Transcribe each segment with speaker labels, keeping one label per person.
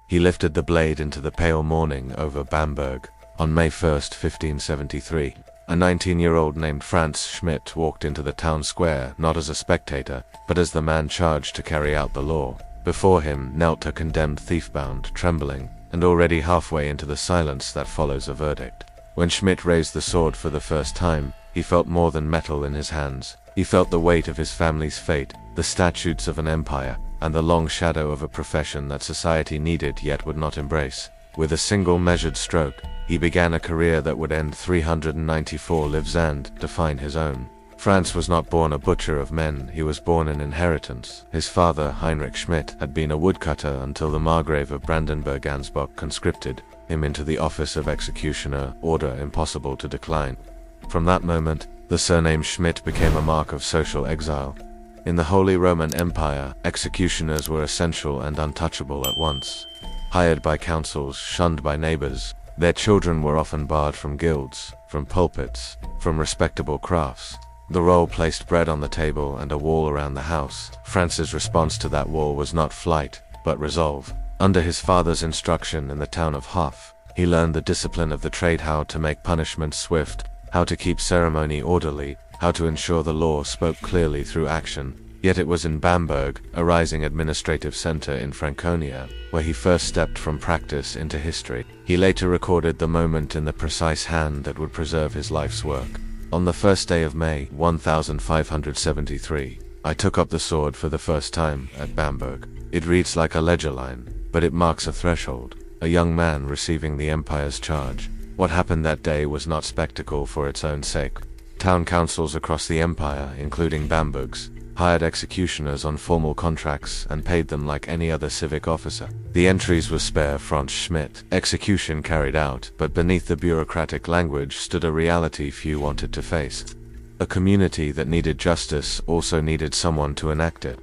Speaker 1: He lifted the blade into the pale morning over Bamberg. On May 1st, 1573, a 19-year-old named Frantz Schmidt walked into the town square not as a spectator, but as the man charged to carry out the law. Before him knelt a condemned thief bound, trembling, and already halfway into the silence that follows a verdict. When Schmidt raised the sword for the first time, he felt more than metal in his hands. He felt the weight of his family's fate, the statutes of an empire, and the long shadow of a profession that society needed yet would not embrace. With a single measured stroke, he began a career that would end 394 lives and define his own. Frantz was not born a butcher of men, he was born an inheritance. His father, Heinrich Schmidt, had been a woodcutter until the Margrave of Brandenburg-Ansbach conscripted him into the office of executioner, order impossible to decline. From that moment, the surname Schmidt became a mark of social exile. In the Holy Roman Empire, executioners were essential and untouchable at once. Hired by councils, shunned by neighbors, their children were often barred from guilds, from pulpits, from respectable crafts. The role placed bread on the table and a wall around the house. Frantz's response to that wall was not flight, but resolve. Under his father's instruction in the town of Hof, he learned the discipline of the trade, how to make punishment swift, how to keep ceremony orderly, how to ensure the law spoke clearly through action. Yet it was in Bamberg, a rising administrative center in Franconia, where he first stepped from practice into history. He later recorded the moment in the precise hand that would preserve his life's work. On the first day of May, 1573, I took up the sword for the first time at Bamberg. It reads like a ledger line, but it marks a threshold, a young man receiving the empire's charge. What happened that day was not spectacle for its own sake. Town councils across the empire, including Bamberg's, hired executioners on formal contracts and paid them like any other civic officer. The entries were spare Frantz Schmidt, execution carried out, but beneath the bureaucratic language stood a reality few wanted to face. A community that needed justice also needed someone to enact it.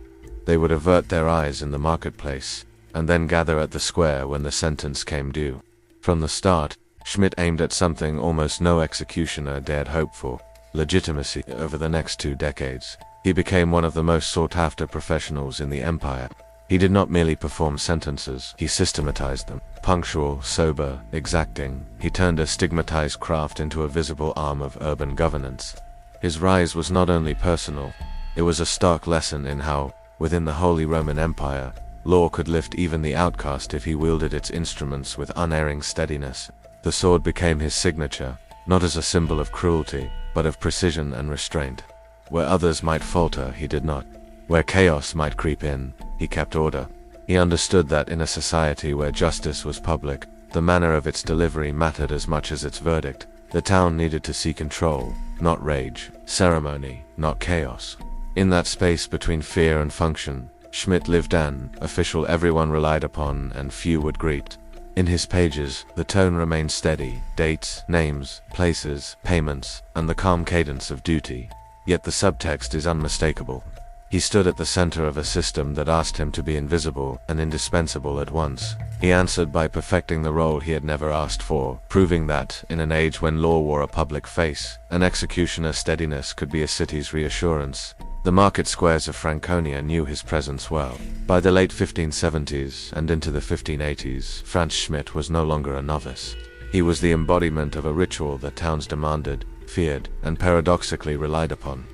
Speaker 1: They would avert their eyes in the marketplace, and then gather at the square when the sentence came due. From the start, Schmidt aimed at something almost no executioner dared hope for: legitimacy. Over the next 2 decades, he became one of the most sought-after professionals in the empire. He did not merely perform sentences, he systematized them. Punctual, sober, exacting, he turned a stigmatized craft into a visible arm of urban governance. His rise was not only personal, it was a stark lesson in how, within the Holy Roman Empire, law could lift even the outcast if he wielded its instruments with unerring steadiness. The sword became his signature, not as a symbol of cruelty, but of precision and restraint. Where others might falter, he did not. Where chaos might creep in, he kept order. He understood that in a society where justice was public, the manner of its delivery mattered as much as its verdict. The town needed to see control, not rage, ceremony, not chaos. In that space between fear and function, Schmidt lived an official everyone relied upon and few would greet. In his pages, the tone remained steady: dates, names, places, payments, and the calm cadence of duty. Yet the subtext is unmistakable. He stood at the center of a system that asked him to be invisible and indispensable at once. He answered by perfecting the role he had never asked for, proving that, in an age when law wore a public face, an executioner's steadiness could be a city's reassurance. The market squares of Franconia knew his presence well. By the late 1570s and into the 1580s, Frantz Schmidt was no longer a novice. He was the embodiment of a ritual that towns demanded, feared, and paradoxically relied upon.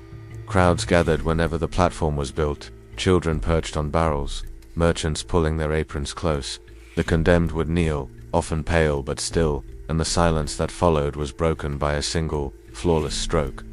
Speaker 1: Crowds gathered whenever the platform was built, children perched on barrels, merchants pulling their aprons close. The condemned would kneel, often pale but still, and the silence that followed was broken by a single, flawless stroke.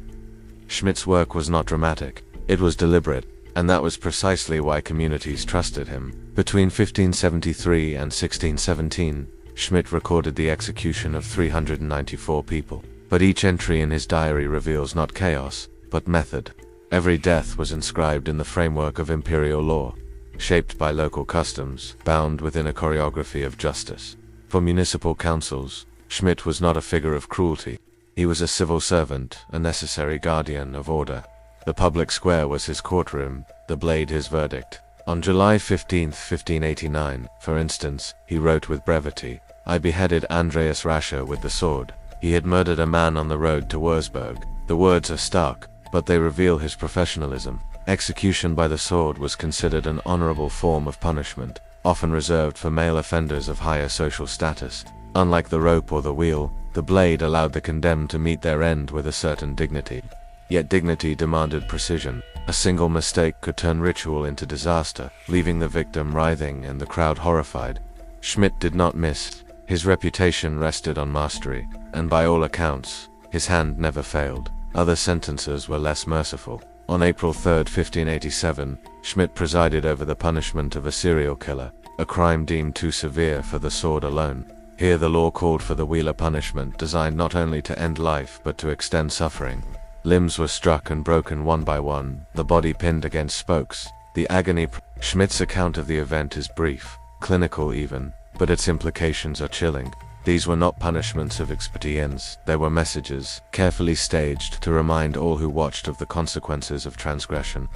Speaker 1: Schmidt's work was not dramatic, it was deliberate, and that was precisely why communities trusted him. Between 1573 and 1617, Schmidt recorded the execution of 394 people. But each entry in his diary reveals not chaos, but method. Every death was inscribed in the framework of imperial law, shaped by local customs, bound within a choreography of justice. For municipal councils, Schmidt was not a figure of cruelty. He was a civil servant, a necessary guardian of order. The public square was his courtroom, the blade his verdict. On July 15, 1589, for instance, he wrote with brevity, "I beheaded Andreas Rascher with the sword. He had murdered a man on the road to Wurzburg." The words are stark, but they reveal his professionalism. Execution by the sword was considered an honorable form of punishment. often reserved for male offenders of higher social status. Unlike the rope or the wheel, the blade allowed the condemned to meet their end with a certain dignity. Yet dignity demanded precision. A single mistake could turn ritual into disaster, leaving the victim writhing and the crowd horrified. Schmidt did not miss. His reputation rested on mastery, and by all accounts, his hand never failed. Other sentences were less merciful. On April 3, 1587, Schmidt presided over the punishment of a serial killer, a crime deemed too severe for the sword alone. Here the law called for the wheeler punishment, designed not only to end life but to extend suffering. Limbs were struck and broken one by one, the body pinned against spokes. The agony. Schmidt's account of the event is brief, clinical even, but its implications are chilling. These were not punishments of expedience, they were messages, carefully staged to remind all who watched of the consequences of transgression.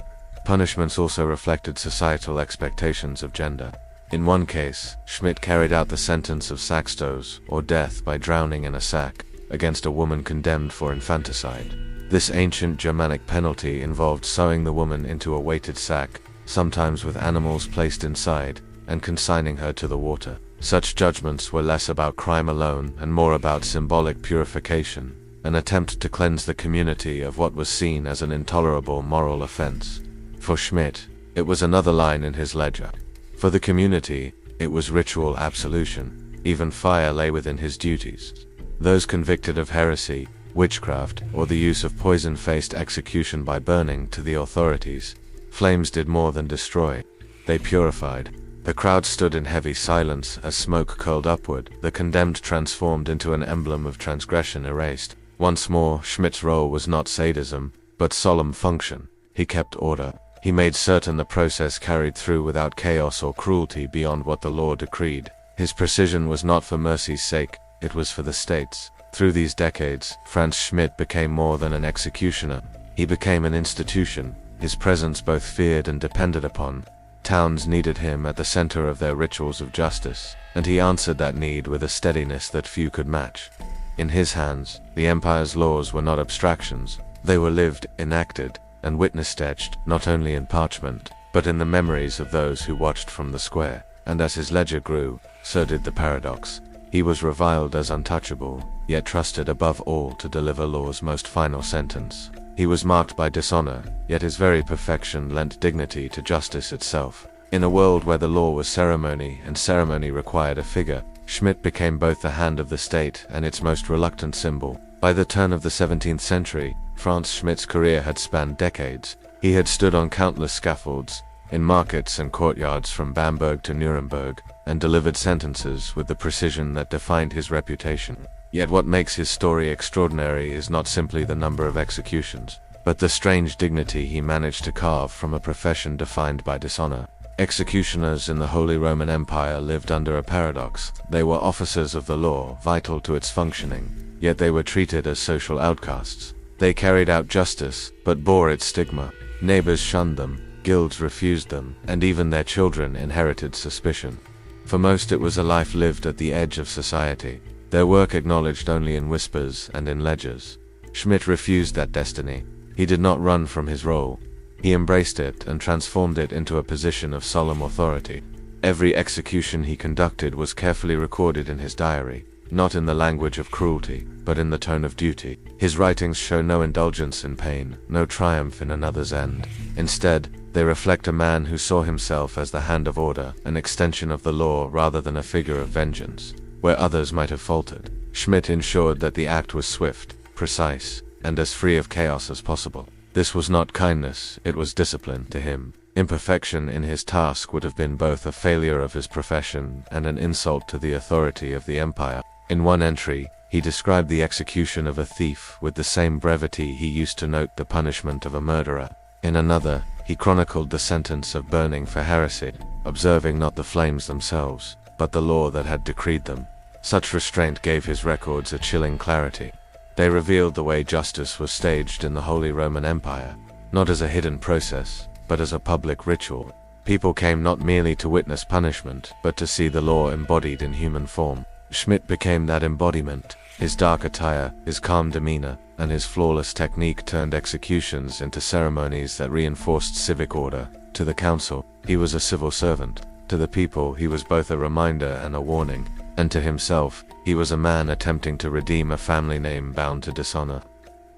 Speaker 1: Punishments also reflected societal expectations of gender. In one case, Schmidt carried out the sentence of saxtos, or death by drowning in a sack, against a woman condemned for infanticide. This ancient Germanic penalty involved sewing the woman into a weighted sack, sometimes with animals placed inside, and consigning her to the water. Such judgments were less about crime alone and more about symbolic purification, an attempt to cleanse the community of what was seen as an intolerable moral offense. For Schmidt, it was another line in his ledger. For the community, it was ritual absolution. Even fire lay within his duties. Those convicted of heresy, witchcraft, or the use of poison faced execution by burning to the authorities. Flames did more than destroy. They purified. The crowd stood in heavy silence as smoke curled upward, the condemned transformed into an emblem of transgression erased. Once more, Schmidt's role was not sadism, but solemn function. He kept order. He made certain the process carried through without chaos or cruelty beyond what the law decreed. His precision was not for mercy's sake, it was for the state's. Through these decades, Frantz Schmidt became more than an executioner. He became an institution, his presence both feared and depended upon. Towns needed him at the center of their rituals of justice, and he answered that need with a steadiness that few could match. In his hands, the empire's laws were not abstractions, they were lived, enacted, and witness-etched not only in parchment, but in the memories of those who watched from the square. And as his ledger grew, so did the paradox. He was reviled as untouchable, yet trusted above all to deliver law's most final sentence. He was marked by dishonor, yet his very perfection lent dignity to justice itself. In a world where the law was ceremony and ceremony required a figure, Schmidt became both the hand of the state and its most reluctant symbol. By the turn of the 17th century, Frantz Schmidt's career had spanned decades. He had stood on countless scaffolds, in markets and courtyards from Bamberg to Nuremberg, and delivered sentences with the precision that defined his reputation. Yet what makes his story extraordinary is not simply the number of executions, but the strange dignity he managed to carve from a profession defined by dishonor. Executioners in the Holy Roman Empire lived under a paradox. They were officers of the law, vital to its functioning, yet they were treated as social outcasts. They carried out justice, but bore its stigma. Neighbors shunned them, guilds refused them, and even their children inherited suspicion. For most it was a life lived at the edge of society, their work acknowledged only in whispers and in ledgers. Schmidt refused that destiny. He did not run from his role. He embraced it and transformed it into a position of solemn authority. Every execution he conducted was carefully recorded in his diary, not in the language of cruelty, but in the tone of duty. His writings show no indulgence in pain, no triumph in another's end. Instead, they reflect a man who saw himself as the hand of order, an extension of the law rather than a figure of vengeance. Where others might have faltered, Schmidt ensured that the act was swift, precise, and as free of chaos as possible. This was not kindness, it was discipline to him. Imperfection in his task would have been both a failure of his profession and an insult to the authority of the empire. In one entry, he described the execution of a thief with the same brevity he used to note the punishment of a murderer. In another, he chronicled the sentence of burning for heresy, observing not the flames themselves, but the law that had decreed them. Such restraint gave his records a chilling clarity. They revealed the way justice was staged in the Holy Roman Empire, not as a hidden process, but as a public ritual. People came not merely to witness punishment, but to see the law embodied in human form. Schmidt became that embodiment. His dark attire, his calm demeanor, and his flawless technique turned executions into ceremonies that reinforced civic order. To the council, he was a civil servant. To the people, he was both a reminder and a warning, and to himself, he was a man attempting to redeem a family name bound to dishonor.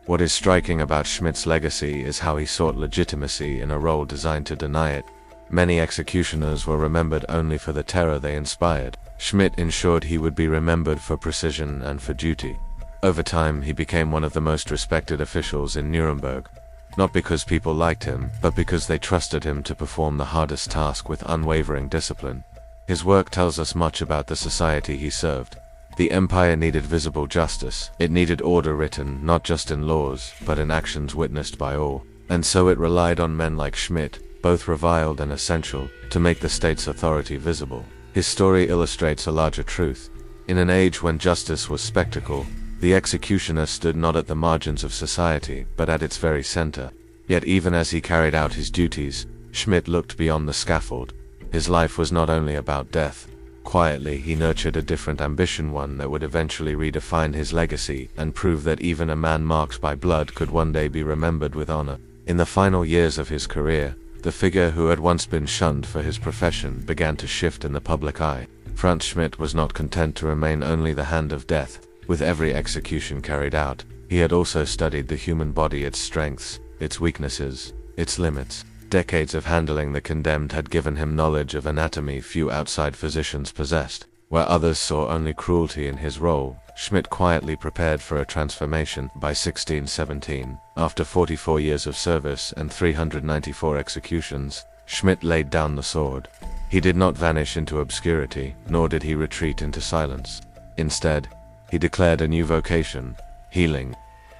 Speaker 1: What is striking about Schmidt's legacy is how he sought legitimacy in a role designed to deny it. Many executioners were remembered only for the terror they inspired. Schmidt ensured he would be remembered for precision and for duty. Over time, he became one of the most respected officials in Nuremberg, not because people liked him, but because they trusted him to perform the hardest task with unwavering discipline. His work tells us much about the society he served. The empire needed visible justice. It needed order written, not just in laws, but in actions witnessed by all. And so it relied on men like Schmidt, both reviled and essential, to make the state's authority visible. His story illustrates a larger truth. In an age when justice was spectacle, the executioner stood not at the margins of society, but at its very center. Yet even as he carried out his duties, Schmidt looked beyond the scaffold. His life was not only about death. Quietly, he nurtured a different ambition, one that would eventually redefine his legacy and prove that even a man marked by blood could one day be remembered with honor. In the final years of his career, the figure who had once been shunned for his profession began to shift in the public eye. Frantz Schmidt was not content to remain only the hand of death. With every execution carried out, he had also studied the human body, its strengths, its weaknesses, its limits. Decades of handling the condemned had given him knowledge of anatomy few outside physicians possessed. Where others saw only cruelty in his role, Schmidt quietly prepared for a transformation. By 1617, after 44 years of service and 394 executions, Schmidt laid down the sword. He did not vanish into obscurity, nor did he retreat into silence. Instead, he declared a new vocation: healing.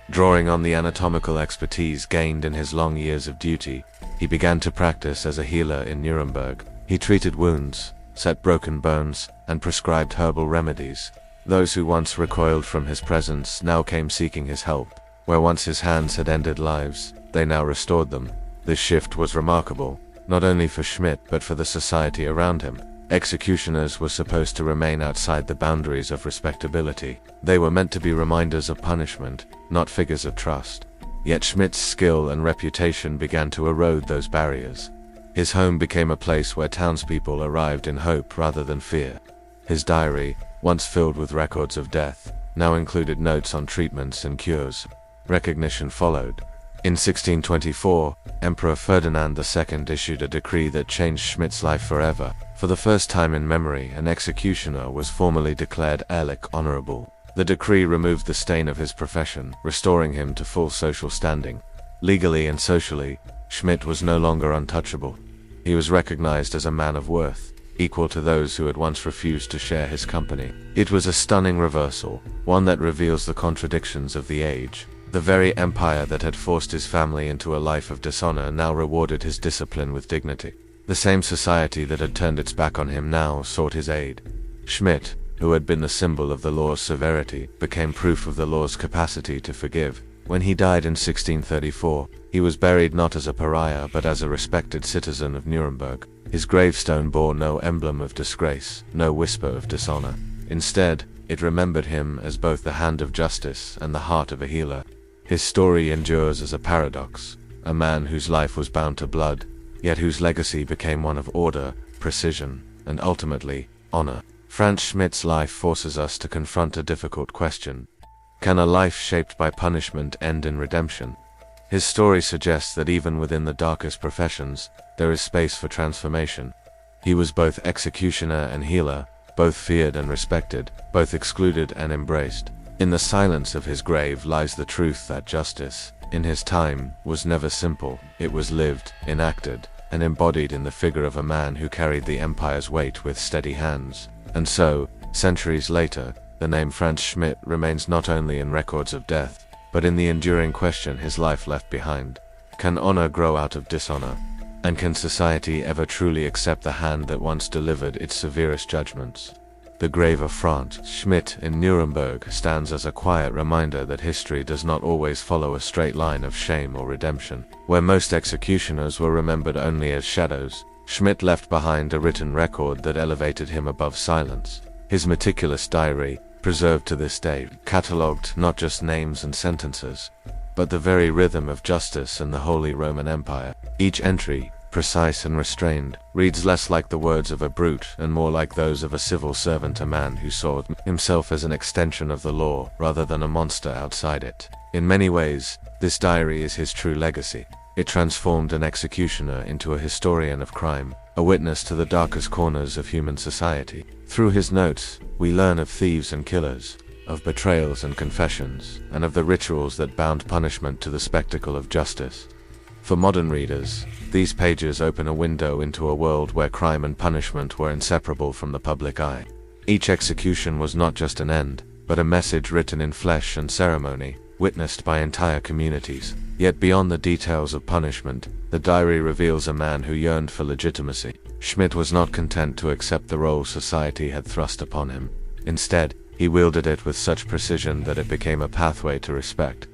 Speaker 1: Drawing on the anatomical expertise gained in his long years of duty, he began to practice as a healer in Nuremberg. He treated wounds, set broken bones, and prescribed herbal remedies. Those who once recoiled from his presence now came seeking his help. Where once his hands had ended lives, they now restored them. This shift was remarkable, not only for Schmidt but for the society around him. Executioners were supposed to remain outside the boundaries of respectability. They were meant to be reminders of punishment, not figures of trust. Yet Schmidt's skill and reputation began to erode those barriers. His home became a place where townspeople arrived in hope rather than fear. His diary, once filled with records of death, now included notes on treatments and cures. Recognition followed. In 1624, Emperor Ferdinand II issued a decree that changed Schmidt's life forever. For the first time in memory, an executioner was formally declared ehrlich honorable. The decree removed the stain of his profession, restoring him to full social standing. Legally and socially, Schmidt was no longer untouchable. He was recognized as a man of worth, equal to those who had once refused to share his company. It was a stunning reversal, one that reveals the contradictions of the age. The very empire that had forced his family into a life of dishonor now rewarded his discipline with dignity. The same society that had turned its back on him now sought his aid. Schmidt, who had been the symbol of the law's severity, became proof of the law's capacity to forgive. When he died in 1634, he was buried not as a pariah but as a respected citizen of Nuremberg. His gravestone bore no emblem of disgrace, no whisper of dishonor. Instead, it remembered him as both the hand of justice and the heart of a healer. His story endures as a paradox, a man whose life was bound to blood, yet whose legacy became one of order, precision, and ultimately, honor. Frantz Schmidt's life forces us to confront a difficult question. Can a life shaped by punishment end in redemption? His story suggests that even within the darkest professions, there is space for transformation. He was both executioner and healer, both feared and respected, both excluded and embraced. In the silence of his grave lies the truth that justice, in his time, was never simple. It was lived, enacted, and embodied in the figure of a man who carried the empire's weight with steady hands. And so, centuries later, the name Frantz Schmidt remains not only in records of death, but in the enduring question his life left behind. Can honor grow out of dishonor? And can society ever truly accept the hand that once delivered its severest judgments? The grave of Frantz Schmidt in Nuremberg stands as a quiet reminder that history does not always follow a straight line of shame or redemption. Where most executioners were remembered only as shadows, Schmidt left behind a written record that elevated him above silence. His meticulous diary, preserved to this day, catalogued not just names and sentences, but the very rhythm of justice and the Holy Roman Empire. Each entry, precise and restrained, reads less like the words of a brute and more like those of a civil servant, a man who saw himself as an extension of the law rather than a monster outside it. In many ways, this diary is his true legacy. It transformed an executioner into a historian of crime, a witness to the darkest corners of human society. Through his notes, we learn of thieves and killers, of betrayals and confessions, and of the rituals that bound punishment to the spectacle of justice. For modern readers, these pages open a window into a world where crime and punishment were inseparable from the public eye. Each execution was not just an end, but a message written in flesh and ceremony, witnessed by entire communities. Yet beyond the details of punishment, the diary reveals a man who yearned for legitimacy. Schmidt was not content to accept the role society had thrust upon him. Instead, he wielded it with such precision that it became a pathway to respect.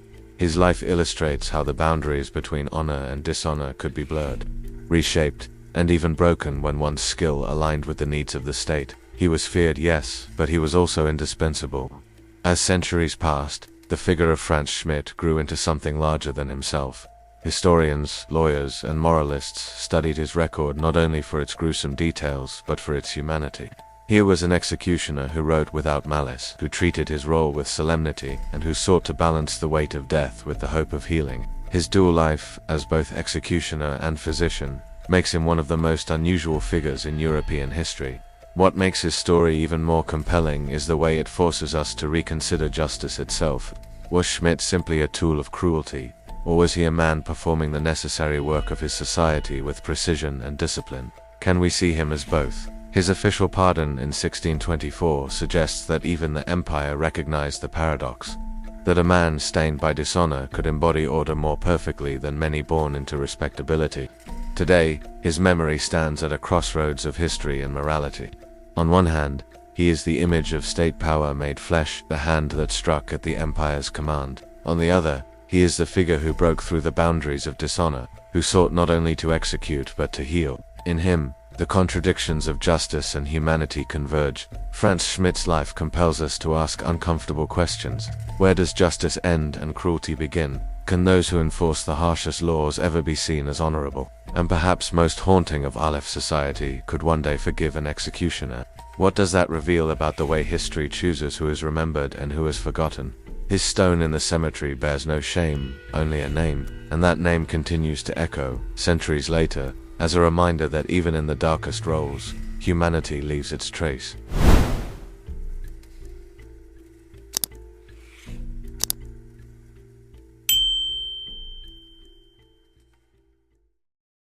Speaker 1: His life illustrates how the boundaries between honor and dishonor could be blurred, reshaped, and even broken when one's skill aligned with the needs of the state. He was feared, yes, but he was also indispensable. As centuries passed, the figure of Frantz Schmidt grew into something larger than himself. Historians, lawyers, and moralists studied his record not only for its gruesome details, but for its humanity. Here was an executioner who wrote without malice, who treated his role with solemnity, and who sought to balance the weight of death with the hope of healing. His dual life, as both executioner and physician, makes him one of the most unusual figures in European history. What makes his story even more compelling is the way it forces us to reconsider justice itself. Was Schmidt simply a tool of cruelty, or was he a man performing the necessary work of his society with precision and discipline? Can we see him as both? His official pardon in 1624 suggests that even the empire recognized the paradox, that a man stained by dishonor could embody order more perfectly than many born into respectability. Today, his memory stands at a crossroads of history and morality. On one hand, he is the image of state power made flesh, the hand that struck at the empire's command. On the other, he is the figure who broke through the boundaries of dishonor, who sought not only to execute but to heal. In him, the contradictions of justice and humanity converge. Frantz Schmidt's life compels us to ask uncomfortable questions. Where does justice end and cruelty begin? Can those who enforce the harshest laws ever be seen as honorable? And perhaps most haunting of Aleph society, could one day forgive an executioner? What does that reveal about the way history chooses who is remembered and who is forgotten? His stone in the cemetery bears no shame, only a name, and that name continues to echo, centuries later, as a reminder that even in the darkest roles, humanity leaves its trace.